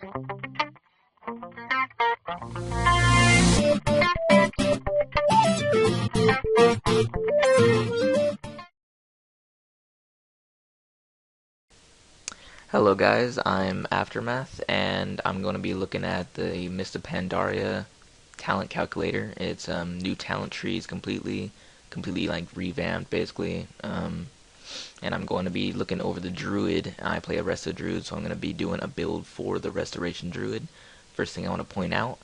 Hello guys, I'm Aftermath, and I'm going to be looking at the WoW-Pandaria talent calculator. It's new talent trees, completely like revamped basically. And I'm going to be looking over the Druid. I play a Resto Druid, so I'm going to be doing a build for the Restoration Druid. First thing I want to point out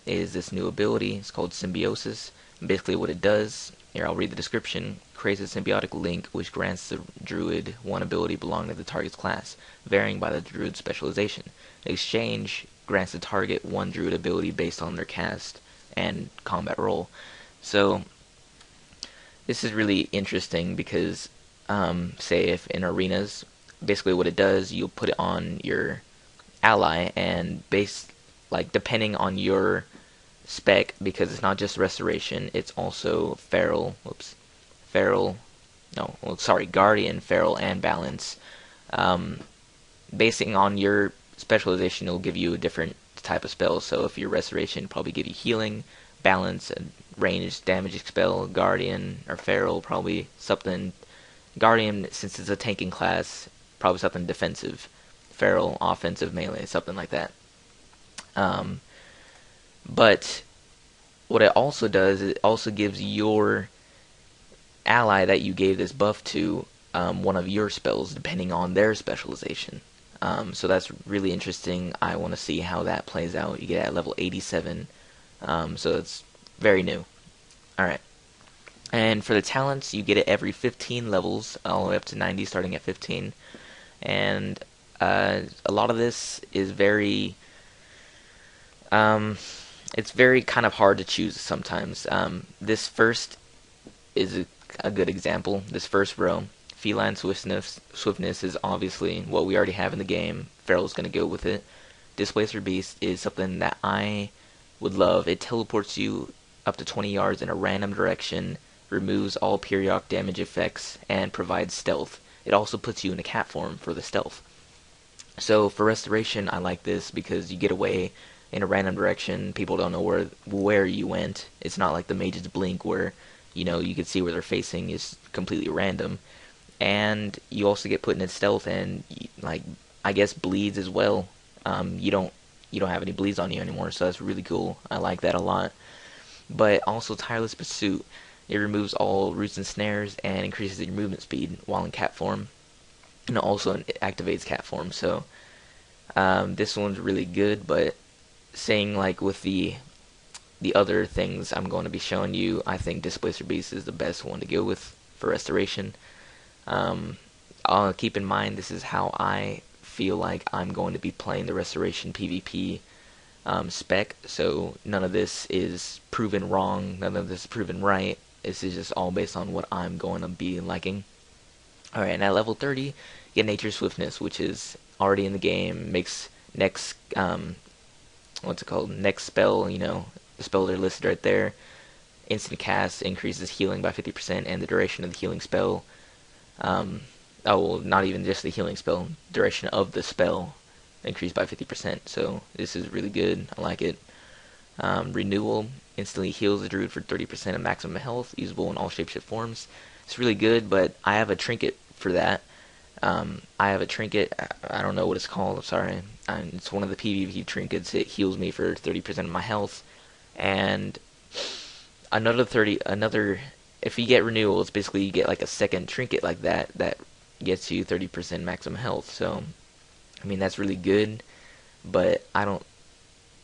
is this new ability. It's called Symbiosis. And basically what it does, here I'll read the description, creates a symbiotic link which grants the druid one ability belonging to the target's class, varying by the druid's specialization. In exchange, grants the target one druid ability based on their cast and combat role. So this is really interesting because say if in arenas, basically what it does, you'll put it on your ally, and depending on your spec, because it's not just restoration, it's also guardian, feral, and balance. Basing on your specialization, it'll give you a different type of spell. So if your restoration, it'll probably give you healing, balance, a ranged damage spell. Guardian or feral, probably something. Guardian, since it's a tanking class, probably something defensive. Feral, offensive, melee, something like that. But what it also does, it also gives your ally that you gave this buff to one of your spells, depending on their specialization. So that's really interesting. I want to see how that plays out. You get it at level 87, so it's very new. Alright. And for the talents, you get it every 15 levels, all the way up to 90, starting at 15. And a lot of this is it's very kind of hard to choose sometimes. This first is a good example. This first row, feline swiftness is obviously what we already have in the game. Feral's going to go with it. Displacer Beast is something that I would love. It teleports you up to 20 yards in a random direction, removes all periodic damage effects, and provides stealth. It also puts you in a cat form for the stealth. So for restoration, I like this because you get away in a random direction. People don't know where you went. It's not like the Mage's Blink where you can see where they're facing is completely random. And you also get put in stealth, and I guess bleeds as well. You don't have any bleeds on you anymore, so that's really cool. I like that a lot. But also Tireless Pursuit. It removes all roots and snares and increases your movement speed while in cat form. And also it activates cat form. So this one's really good, but saying like with the other things I'm going to be showing you, I think Displacer Beast is the best one to go with for restoration. I'll keep in mind this is how I feel like I'm going to be playing the restoration PvP spec, so none of this is proven wrong, none of this is proven right. This is just all based on what I'm going to be liking. Alright, and at level 30, you get Nature Swiftness, which is already in the game, makes next next spell, the spells are listed right there. Instant cast increases healing by 50% and the duration of the healing spell. Not even just the healing spell, duration of the spell increased by 50%. So this is really good. I like it. Renewal instantly heals the druid for 30% of maximum health, usable in all shapeshift forms. It's really good, but I have a trinket for that. I have a trinket, I don't know what it's called, I'm sorry. It's one of the PvP trinkets. It heals me for 30% of my health. And if you get renewal, it's basically you get like a second trinket like that gets you 30% maximum health. So, I mean, that's really good, but I don't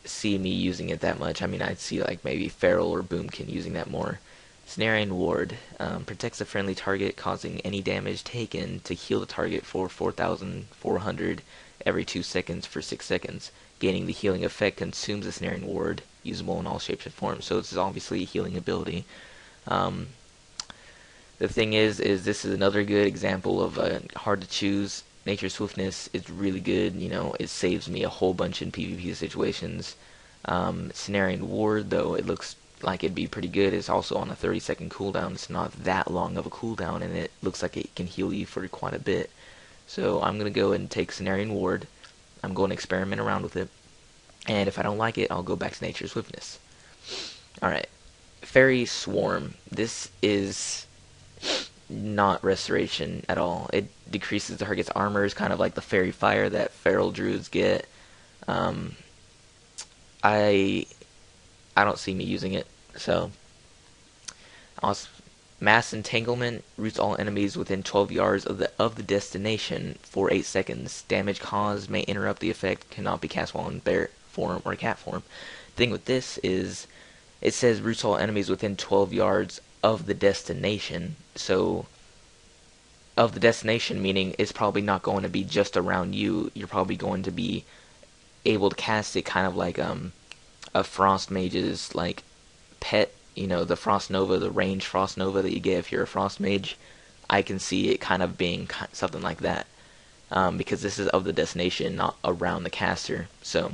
see me using it that much. I mean, I'd see like maybe Feral or Boomkin using that more. Snaring Ward protects a friendly target, causing any damage taken to heal the target for 4,400 every 2 seconds for 6 seconds. Gaining the healing effect consumes the Snaring Ward, usable in all shapes and forms. So this is obviously a healing ability. The thing is this is another good example of hard to choose. Nature Swiftness is really good. It saves me a whole bunch in PvP situations. Snaring Ward, though, it looks like it'd be pretty good. It's also on a 30-second cooldown. It's not that long of a cooldown, and it looks like it can heal you for quite a bit. So I'm going to go ahead and take Snaring Ward. I'm going to experiment around with it. And if I don't like it, I'll go back to Nature Swiftness. Alright. Fairy Swarm. This is not restoration at all. It decreases the target's armor, is kind of like the Fairy Fire that feral druids get. I don't see me using it, so also, mass entanglement roots all enemies within 12 yards of the destination for 8 seconds. Damage caused may interrupt the effect, cannot be cast while in bear form or cat form. The thing with this is it says roots all enemies within 12 yards of the destination. So of the destination meaning it's probably not going to be just around you. You're probably going to be able to cast it kind of like a Frost Mage's like pet, you know, the Frost Nova, the range Frost Nova that you get if you're a Frost Mage. I can see it kind of being something like that, because this is of the destination, not around the caster. So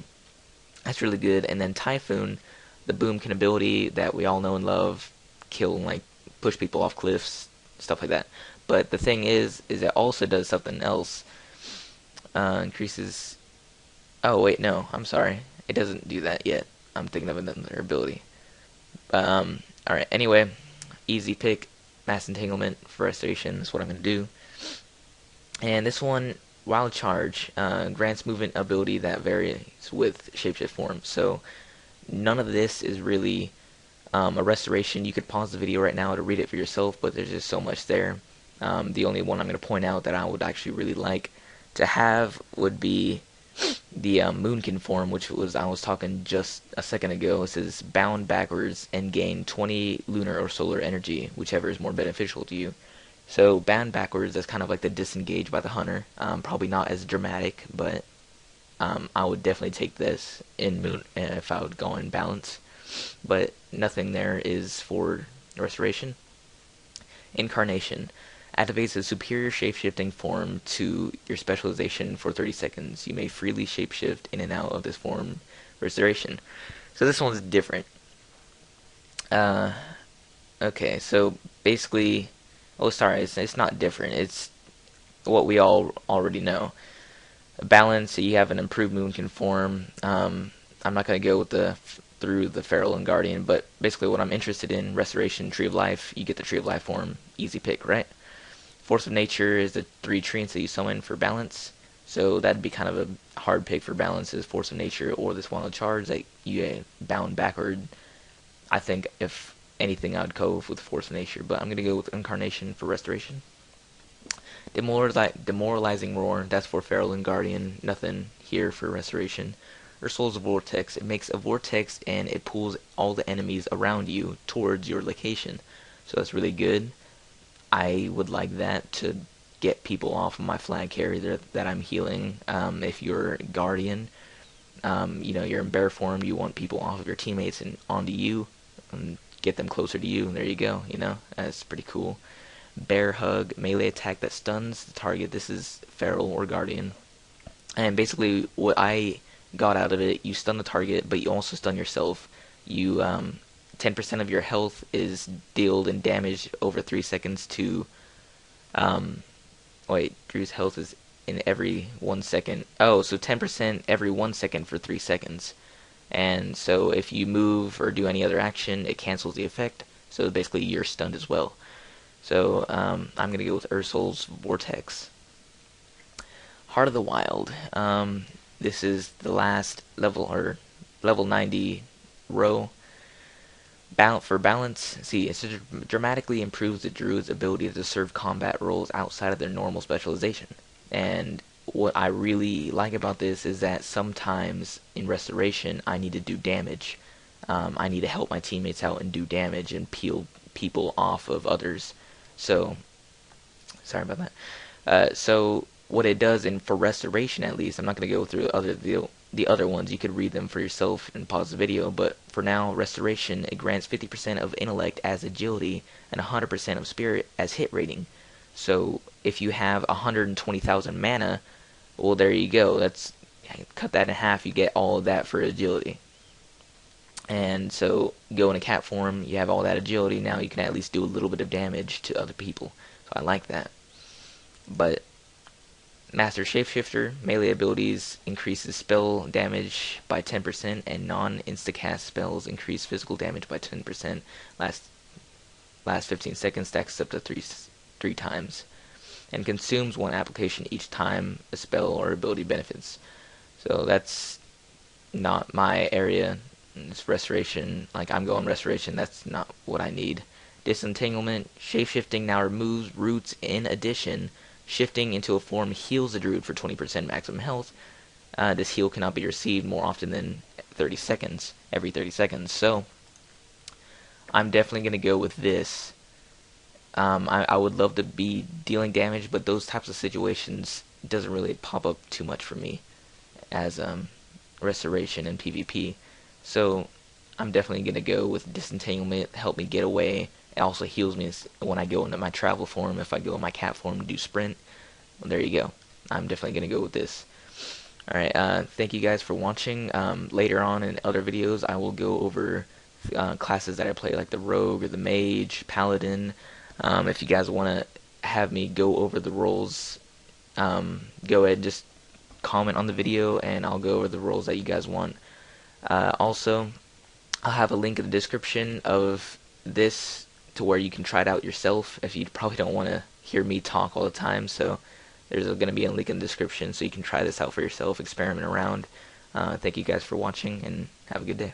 that's really good. And then Typhoon, the Boomkin ability that we all know and love, kill, like, push people off cliffs, stuff like that. But the thing is it also does something else. Increases... Oh, wait, no, I'm sorry. It doesn't do that yet. I'm thinking of another ability. Alright, anyway, easy pick, Mass Entanglement for Restoration is what I'm going to do. And this one, Wild Charge, grants movement ability that varies with Shapeshift form. So none of this is really a restoration. You could pause the video right now to read it for yourself, but there's just so much there. The only one I'm going to point out that I would actually really like to have would be the Moonkin form, which was I was talking just a second ago. It says bound backwards and gain 20 lunar or solar energy, whichever is more beneficial to you. So bound backwards, that's kind of like the disengage by the hunter. Probably not as dramatic, but I would definitely take this in Moon if I would go in balance. But nothing there is for restoration. Incarnation. Activates a superior shapeshifting form to your specialization for 30 seconds. You may freely shapeshift in and out of this form. Restoration. So this one's different. Okay, so basically... Oh, sorry, it's not different. It's what we all already know. Balance, you have an improved Moonkin form. I'm not going to go with through the Feral and Guardian, but basically what I'm interested in, Restoration, Tree of Life, you get the Tree of Life form. Easy pick, right? Force of Nature is the 3 treants that you summon for balance. So that'd be kind of a hard pick for balance, is Force of Nature or this Wild Charge that you bound backward. I think if anything I'd go with Force of Nature, but I'm going to go with Incarnation for Restoration. Demoralizing Roar, that's for Feral and Guardian. Nothing here for Restoration. Ursul's Vortex, it makes a vortex and it pulls all the enemies around you towards your location. So that's really good. I would like that to get people off of my flag carrier that I'm healing. If you're Guardian, you know, you're in bear form, you want people off of your teammates and onto you, and get them closer to you, and there you go, you know, that's pretty cool. Bear Hug, melee attack that stuns the target. This is Feral or Guardian. And basically what I got out of it, you stun the target, but you also stun yourself. You 10% of your health is dealt in damage over 3 seconds to... wait, Drew's health is in every 1 second. Oh, so 10% every 1 second for 3 seconds. And so if you move or do any other action, it cancels the effect. So basically you're stunned as well. So I'm going to go with Ursul's Vortex. Heart of the Wild. This is the last level, or level 90 row. For balance, see, it dramatically improves the druid's ability to serve combat roles outside of their normal specialization. And what I really like about this is that sometimes in restoration I need to do damage. I need to help my teammates out and do damage and peel people off of others. So, sorry about that. So what it does, and for restoration at least, I'm not going to go through the other ones. You could read them for yourself and pause the video, but for now, restoration, it grants 50% of intellect as agility and 100% of spirit as hit rating. So if you have 120,000 mana, well, there you go. That's, cut that in half, you get all of that for agility. And so go in a cat form, you have all that agility, now you can at least do a little bit of damage to other people. So I like that. But Master Shapeshifter, melee abilities increases spell damage by 10%, and non-instacast spells increase physical damage by 10%. Last 15 seconds stacks up to three times, and consumes one application each time a spell or ability benefits. So that's not my area. It's restoration. Like, I'm going restoration. That's not what I need. Disentanglement. Shapeshifting now removes roots. In addition, shifting into a form heals the druid for 20% maximum health. This heal cannot be received more often than every 30 seconds. So, I'm definitely going to go with this. I would love to be dealing damage, but those types of situations doesn't really pop up too much for me as restoration and PvP. So I'm definitely going to go with disentanglement, help me get away. It also heals me when I go into my travel form. If I go in my cat form and do sprint, well, there you go. I'm definitely going to go with this. Alright, thank you guys for watching. Later on in other videos, I will go over classes that I play, like the rogue or the mage, paladin. If you guys want to have me go over the roles, go ahead and just comment on the video, and I'll go over the roles that you guys want. Also, I'll have a link in the description of this to where you can try it out yourself if you probably don't want to hear me talk all the time. So there's going to be a link in the description so you can try this out for yourself, experiment around. Thank you guys for watching, and have a good day.